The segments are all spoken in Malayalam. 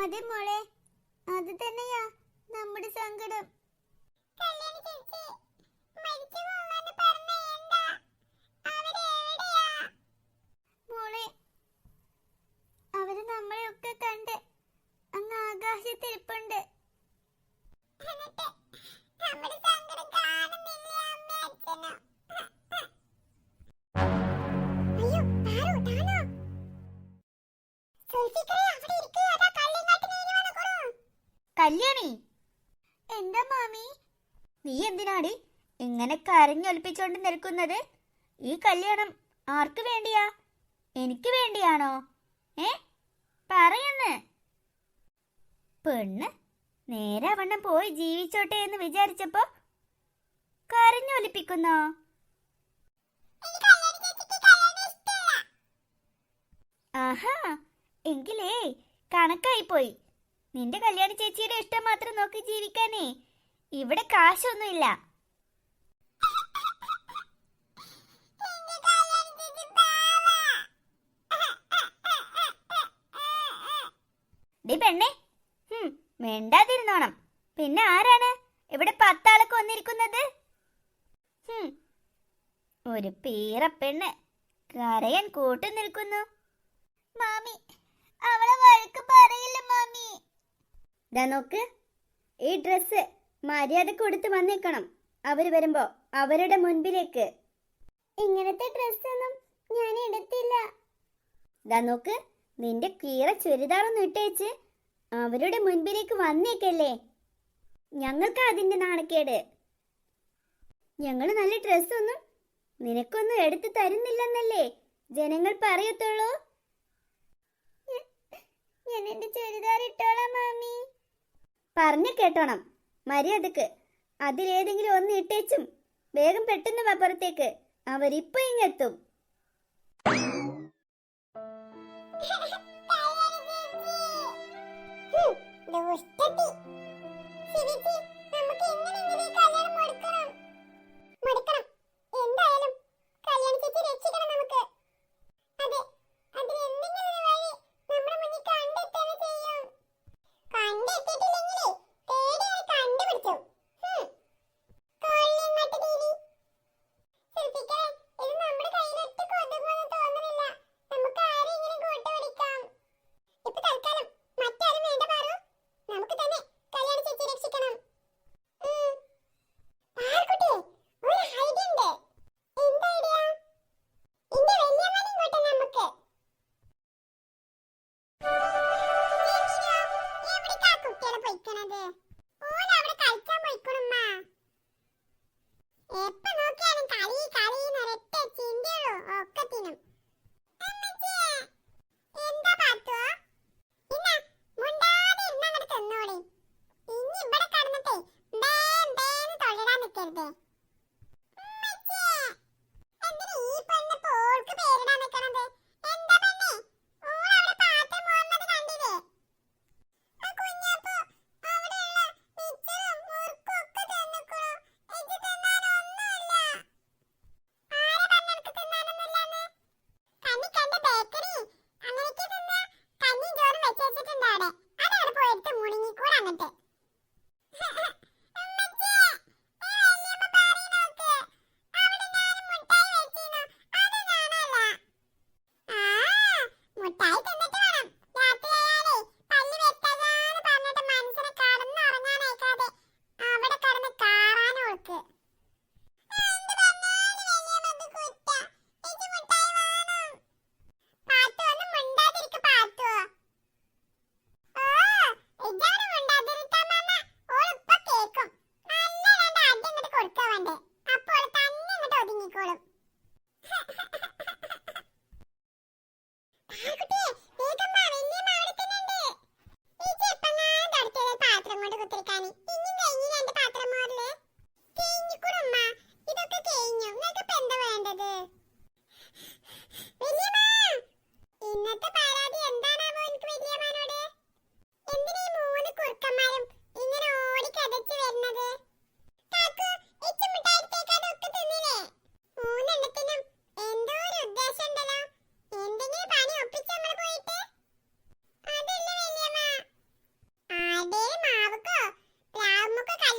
അതെ മോളെ, അത് തന്നെയാ നമ്മുടെ സങ്കടം. മോളെ, അവര് നമ്മളെയൊക്കെ കണ്ട് അങ്ങ് ആകാശത്തിരിപ്പുണ്ട്. കല്യാണി, എന്താ മാമി? നീ എന്തിനാടി ഇങ്ങനെ കരഞ്ഞൊലിപ്പിച്ചോണ്ട് നിൽക്കുന്നത്? ഈ കല്യാണം ആർക്ക് വേണ്ടിയാ? എനിക്ക് വേണ്ടിയാണോ? പറയുന്നു. പെണ്ണ് നേരാവണ്ണം പോയി ജീവിച്ചോട്ടെ എന്ന് വിചാരിച്ചപ്പോ കരഞ്ഞൊലിപ്പിക്കുന്നോ? ആഹാ, എങ്കിലേ കണക്കായി പോയി. നിന്റെ കല്യാണി ചേച്ചിയുടെ ഇഷ്ടം മാത്രം നോക്കി ജീവിക്കാനേ ഇവിടെ കാശൊന്നുമില്ല. ഡി പെണ്ണേ, വേണ്ടാതിരുന്നോണം. പിന്നെ ആരാണ് ഇവിടെ 10 ആളൊക്കെ വന്നിരിക്കുന്നത്? ഒരു പീറപ്പെണ്ണ് കരയാൻ കൂട്ടു നിൽക്കുന്നു. മാമി, അവളെ വഴക്ക് പറയില്ല മാമി. ദാ നോക്ക്, ഈ ഡ്രസ്സ് മര്യാദക്ക് കൊടുത്ത് വന്നേക്കണം. അവര് വരുമ്പോ അവരുടെ മുൻപിലേക്ക്. ഇങ്ങനത്തെ ഡ്രസ്സൊന്നും ഞാൻ എടുത്തില്ല. ദാ നോക്ക്, നിന്റെ കീറ ചുരിദാറൊന്നും ഇട്ടേച്ച് അവരുടെ മുൻപിലേക്ക് വന്നേക്കല്ലേ. ഞങ്ങൾക്ക് അതിന്റെ നാണക്കേട്. ഞങ്ങള് നല്ല ഡ്രസ്സൊന്നും നിനക്കൊന്നും എടുത്തു തരുന്നില്ലെന്നല്ലേ ജനങ്ങൾ പറയത്തുള്ളൂ. ഞാൻ എന്റെ ചുരിദാർ ഇട്ടോളാം മാമി. പറഞ്ഞു കേട്ടോണം, മര്യാദക്ക് അതിലേതെങ്കിലും ഒന്ന് ഇട്ടേച്ചും വേഗം പെട്ടെന്ന് അപ്പുറത്തേക്ക്. അവരിപ്പോ ഇങ്ങെത്തും.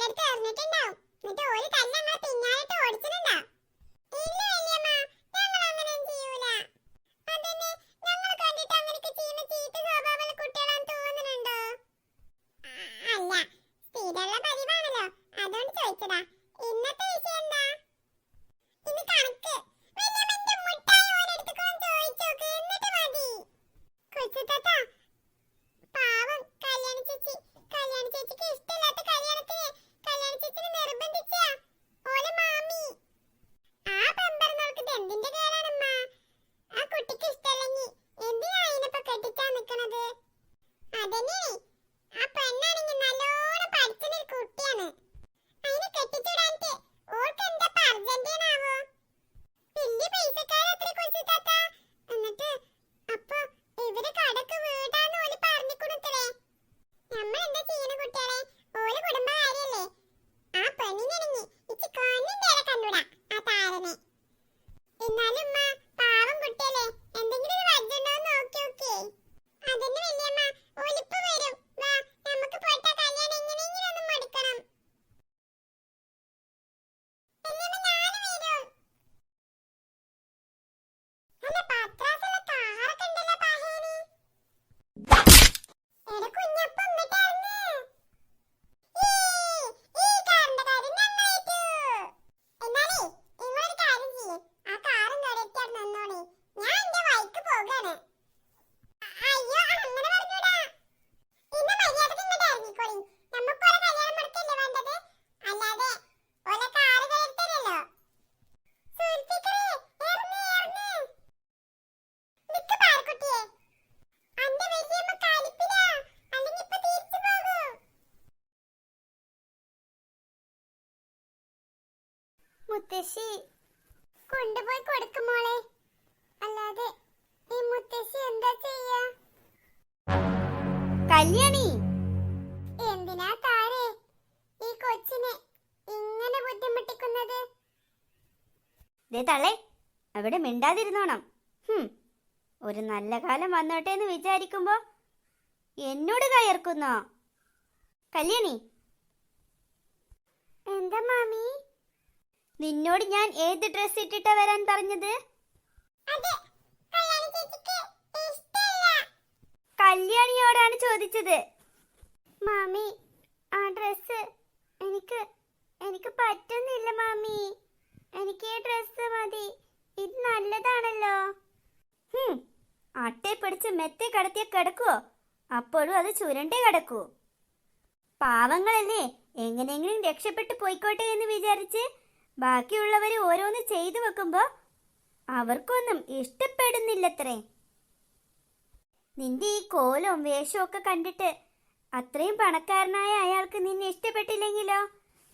ഓലടുത്ത് എറിഞ്ഞിട്ടുണ്ടാവും. എന്നിട്ട് ഓല് തന്നെ ഞങ്ങളെ പിന്നാലിട്ട് ഓടിച്ചിട്ടുണ്ടാ. ഇല്ല വല്യമ്മ, ഞങ്ങൾ അങ്ങനെയൊന്നും ചെയ്യൂല. അതന്നെ, ഞങ്ങൾ കണ്ടിട്ട് അങ്ങനെയൊക്കെ ചെയ്യുന്ന ചീത്ത സ്വഭാവമുള്ള കുട്ടികളാന്ന് തോന്നുന്നുണ്ടോ? അല്ല, സ്ഥിരമുള്ള പതിവാണല്ലോ, അതുകൊണ്ട് ചോദിച്ചതാ. ഇന്നത്തെ വിഷയം എന്താ? ഇന്ന് കണക്ക്. വല്യമ്മന്റെ മുട്ടായി ഓരെടുത്തുകൊണ്ട് ചോദിച്ചോക്ക്, എന്നിട്ട് മതി. കൊച്ചുതാത്ത, പാവം കല്യാണ ചേച്ചിക്ക് ഇഷ്ടമില്ലാത്ത കല്യാണത്തിന് കല്യാണ ചേച്ചിനെ നിർബന്ധിച്ച ഓലെ മാമി. ആ പെമ്പറന്നോൾക്ക് എന്തിന്റെ കേടാണമ്മ? ആ കുട്ടിക്ക് ഇഷ്ടമല്ലെങ്കിൽ എന്തിനാ അതിനിപ്പോ കെട്ടിച്ചാൻ നിക്കണത്? അതന്നെ, ആ പെണ്ണാണെങ്കിൽ നല്ലോണം പഠിച്ചൊരു കുട്ടിയാണ്. അതിനെ കെട്ടിച്ചുവിടാനിട്ട് ഓൾക്ക് എന്താ അർജന്റീനാവോ? വലിയ പൈസക്കാരത്ര കൊച്ചുതാത്ത. എന്നിട്ട് അപ്പൊ ഇവര് കടക്ക് വീടാന്ന് ഓല് പറഞ്ഞിക്കുണത്രേ. നമ്മൾ എന്താ ചെയ്യുന്ന കുട്ടികളെ? ഓല് കുടുംബകാര്യല്ലേ? ആ പെണ്ണിനാണെങ്കി ഇച്ചി കണ്ണും നേരെ കണ്ടൂടാ ആ താരനെ. എന്നാലും പാവം കുട്ടിയല്ലേ, എന്തെങ്കിലും ഒരു വജ്ജുണ്ടോന്ന് നോക്കി നോക്കിയേ. അതന്നെ വല്യമ്മ, ഓലിപ്പോ വരും. വാ, നമുക്ക് പോയിട്ട് ആ കല്യാണം എങ്ങനെയെങ്കിലും ഒന്ന് മടുക്കണം. വല്യമ്മ, ഞാനും വരും. അല്ല, പത്രാസുള്ള കാറൊക്കെ ഉണ്ടല്ലോ പാഹേനി. എടാ കുഞ്ഞപ്പ, ഇങ്ങോട്ടായിരുന്നു. ഈ കാറിന്റെ കാര്യം നന്നായിട്ടു. എന്നാലേ നിങ്ങളൊരു കാര്യം ചെയ്യേ, ആ കാറും കടയിട്ടാണ് നിന്നോണേ. ഞാൻ എന്റെ വഴിക്ക് പോകാണ്. അയ്യോ, അങ്ങനെ പറഞ്ഞൂടാ. ഇന്ന് മര്യാദക്ക് ഇങ്ങോട്ട് ഇറങ്ങിക്കോളി. നമുക്ക് ഓരോ കല്യാണം മുടക്കല്ലേ വേണ്ടത്, അല്ലാതെ ഓരോ കാറ് കയറ്റല്ലോ. സുൽഫിക്കറേ, ഇറങ്ങ്. നിക്ക് പാറക്കുട്ടിയെ, അന്റെ വലിയമ്മ കാലിപ്പിലാ, അല്ലെങ്കിൽ ഇപ്പൊ തിരിച്ചു പോകും. മുത്തശ്ശി കൊണ്ടുപോയി കൊടുക്കും മോളെ, അല്ലാതെ ഈ മുത്തശ്ശി എന്താ ചെയ്യാ? കല്യാണി, എന്തിനാ താരേ ഈ കൊച്ചിനെ ഇങ്ങനെ ബുദ്ധിമുട്ടിക്കുന്നത്? ദേ തള്ളേ, അവിടെ മിണ്ടാതിരുന്നോണം. ഒരു നല്ല കാലം വന്നോട്ടെ എന്ന് വിചാരിക്കുമ്പോ എന്നോട് കയർക്കുന്നോ? കല്യാണി, എന്താ മാമി? നിന്നോട് ഞാൻ ഏത് ഡ്രസ് ഇട്ടിട്ടാ വരാൻ പറഞ്ഞത്? അത് കല്യാണ ചേച്ചിക്ക് ഇഷ്ടമില്ല. കല്യാണിയോടാണ് ചോദിച്ചത്. മാമി, ആ ഡ്രസ് എനിക്ക് പറ്റുന്നില്ല മാമി. എനിക്ക് ഈ ഡ്രസ് മതി. ഇത് നല്ലതാണല്ലോ. അട്ടയെ പിടിച്ച് മെത്തെ കടത്തിയ കിടക്കുവോ? അപ്പോഴും അത് ചുരണ്ടേ കിടക്കൂ. പാവങ്ങളല്ലേ, എങ്ങനെയെങ്കിലും രക്ഷപ്പെട്ടു പോയിക്കോട്ടെ എന്ന് വിചാരിച്ച് ബാക്കിയുള്ളവര് ഓരോന്ന് ചെയ്തു വെക്കുമ്പോ അവർക്കൊന്നും ഇഷ്ടപ്പെടുന്നില്ലത്രേ. നിന്റെ ഈ കോലവും വേഷവും ഒക്കെ കണ്ടിട്ട് അത്രയും പണക്കാരനായ അയാൾക്ക് നിന്നെ ഇഷ്ടപ്പെട്ടില്ലെങ്കിലോ?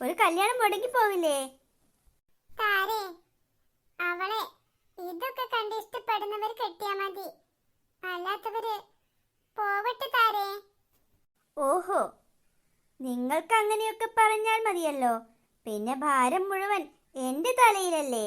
ഒരു കല്യാണം മുടങ്ങി പോവില്ലേ? താരേ, അവളെ ഇതൊക്കെ കണ്ട് ഇഷ്ടപ്പെടുന്നവർ കെട്ടിയാ മതി, അല്ലാത്തവര് പോവട്ടെ താരേ. ഓഹോ, നിങ്ങൾക്ക് അങ്ങനെയൊക്കെ പറഞ്ഞാൽ മതിയല്ലോ. പിന്നെ ഭാരം മുഴുവൻ എന്റെ തലയിലല്ലേ?